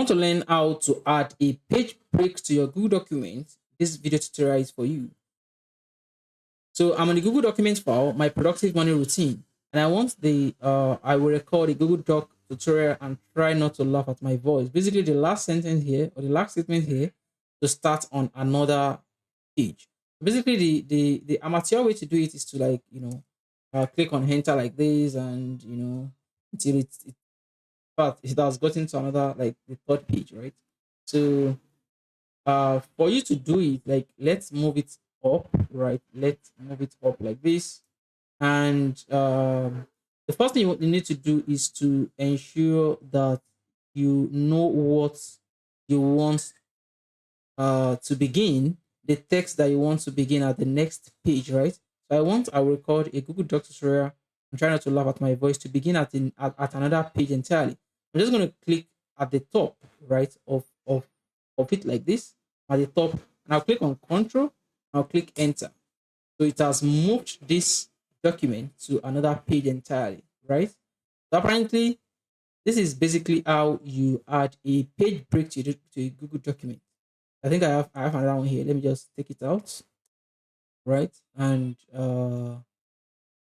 Want to learn how to add a page break to your Google document, this video tutorial is for you. So I'm on the Google Documents file, my productive morning routine, and I will record a Google Doc tutorial and try not to laugh at my voice. Basically, the last sentence here or the last statement here to start on another page. Basically, the amateur way to do it is to click on enter like this, and until but it has gotten to another, like the third page, right? So for you to do it, like, let's move it up, right? Let's move it up like this. And the first thing you need to do is to ensure that you know what you want to begin, the text that you want to begin at the next page, right? So I will record a Google Docs tutorial. I'm trying not to laugh at my voice, to begin at another page entirely. I'm just going to click at the top, right, of it like this, at the top, and I'll click on Control. I'll click Enter. So it has moved this document to another page entirely, right? So apparently, this is basically how you add a page break to a Google document. I think I have another one here. Let me just take it out, right? And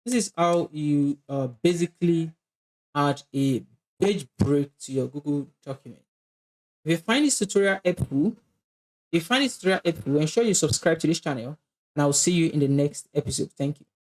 this is how you basically add a page break to your Google document. If you find this tutorial helpful, ensure you subscribe to this channel, and I'll see you in the next episode. Thank you.